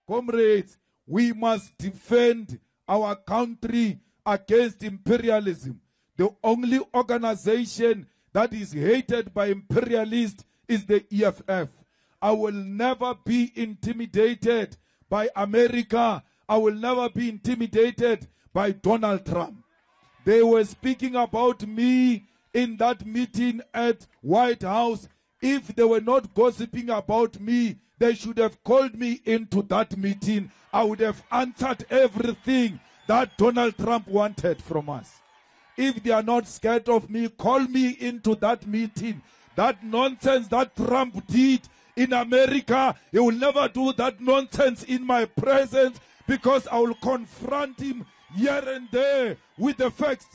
Comrades, we must defend our country against imperialism. The only organization that is hated by imperialists is the EFF. I will never be intimidated by America. I will never be intimidated by Donald Trump. They were speaking about me in that meeting at White House. If they were not gossiping about me, they should have called me into that meeting. I would have answered everything that Donald Trump wanted from us. If they are not scared of me, call me into that meeting. That nonsense that Trump did in America, he will never do that nonsense in my presence, because I will confront him here and there with the facts.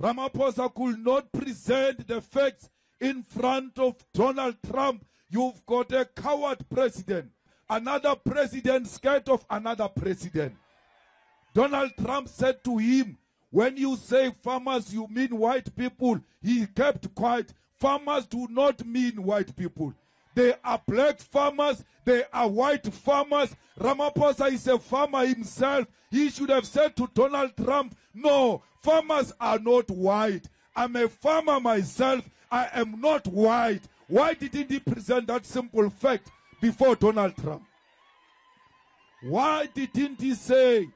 Ramaphosa could not present the facts in front of Donald Trump. You've got a coward president. Another president scared of another president. Donald Trump said to him, when you say farmers, you mean white people. He kept quiet. Farmers do not mean white people. They are black farmers. They are white farmers. Ramaphosa is a farmer himself. He should have said to Donald Trump, no, farmers are not white. I'm a farmer myself. I am not white. Why didn't he present that simple fact before Donald Trump? Why didn't he say,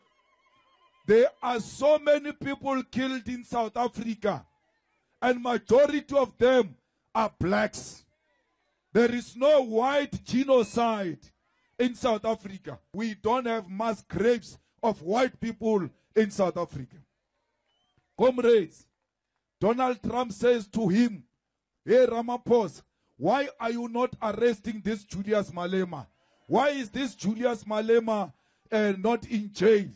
there are so many people killed in South Africa, and majority of them are blacks. There is no white genocide in South Africa. We don't have mass graves of white people in South Africa. Comrades, Donald Trump says to him, hey Ramaphosa, why are you not arresting this Julius Malema? Why is this Julius Malema not in jail?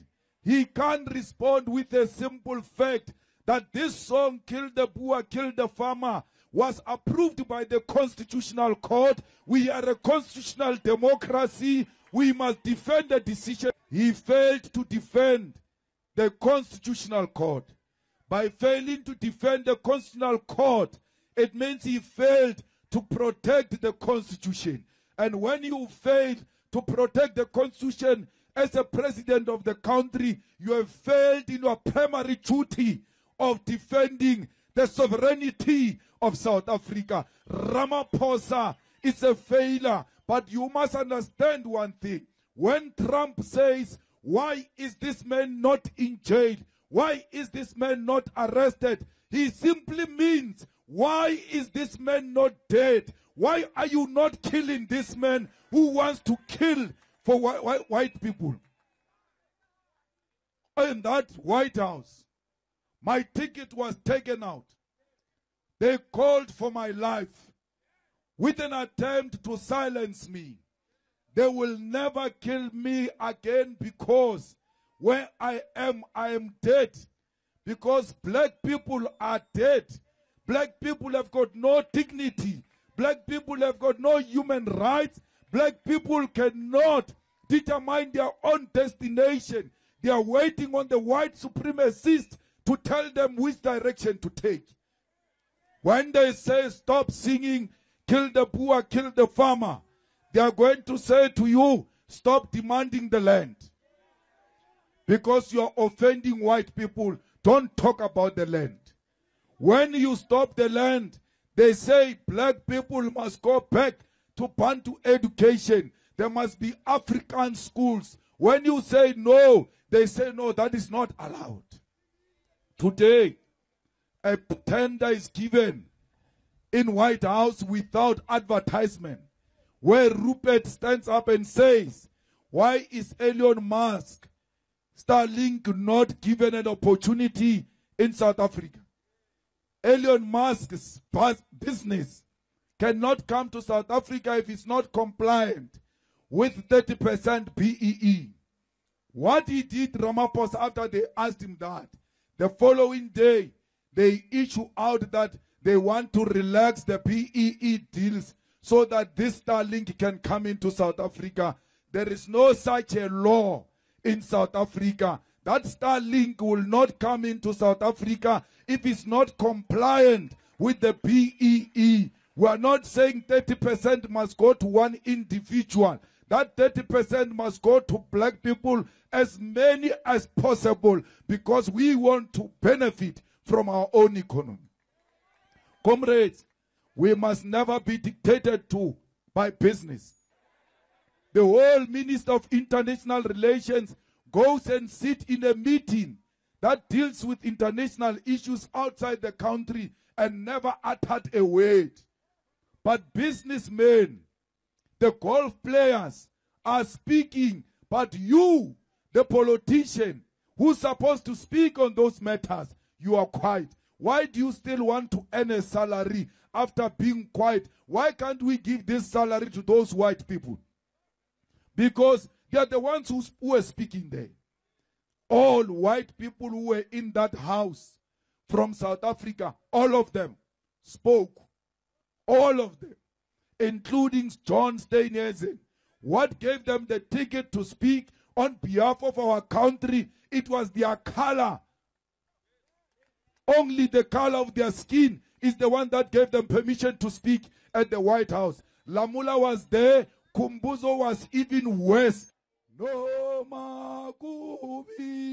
He can't respond with a simple fact that this song, Kill the Boer, Kill the Farmer, was approved by the Constitutional Court. We are a constitutional democracy. We must defend the decision. He failed to defend the Constitutional Court. By failing to defend the Constitutional Court, it means he failed to protect the Constitution. And when you fail to protect the Constitution as a president of the country, you have failed in your primary duty of defending the sovereignty of South Africa. Ramaphosa is a failure. But you must understand one thing. When Trump says, why is this man not in jail? Why is this man not arrested? He simply means, why is this man not dead? Why are you not killing this man who wants to kill for white people? In that White House, my ticket was taken out. They called for my life with an attempt to silence me. They will never kill me again, because where I am dead. Because black people are dead. Black people have got no dignity. Black people have got no human rights. Black people cannot determine their own destination. They are waiting on the white supremacists to tell them which direction to take. When they say stop singing, kill the Boer, kill the farmer, they are going to say to you, stop demanding the land. Because you are offending white people. Don't talk about the land. When you stop the land, they say black people must go back to Bantu education. There must be African schools. When you say no, they say no, that is not allowed. Today, a tender is given in White House without advertisement, where Rupert stands up and says, why is Elon Musk, Starlink, not given an opportunity in South Africa? Elon Musk's business cannot come to South Africa if it's not compliant with 30% BEE. What he did, Ramaphosa, after they asked him that, the following day, they issue out that they want to relax the BEE deals so that this Starlink can come into South Africa. There is no such a law in South Africa. That Starlink will not come into South Africa if it's not compliant with the BEE. We are not saying 30% must go to one individual. That 30% must go to black people, as many as possible, because we want to benefit from our own economy. Comrades, we must never be dictated to by business. The whole Minister of International Relations goes and sits in a meeting that deals with international issues outside the country and never uttered a word. But businessmen, the golf players are speaking, but you, the politician, who's supposed to speak on those matters, you are quiet. Why do you still want to earn a salary after being quiet? Why can't we give this salary to those white people? Because they are the ones who are speaking there. All white people who were in that house from South Africa, all of them spoke. All of them, including John Steenhuisen. What gave them the ticket to speak on behalf of our country? It was their color. Only the color of their skin is the one that gave them permission to speak at the White House. Lamula was there. Kumbuzo was even worse. No makubi.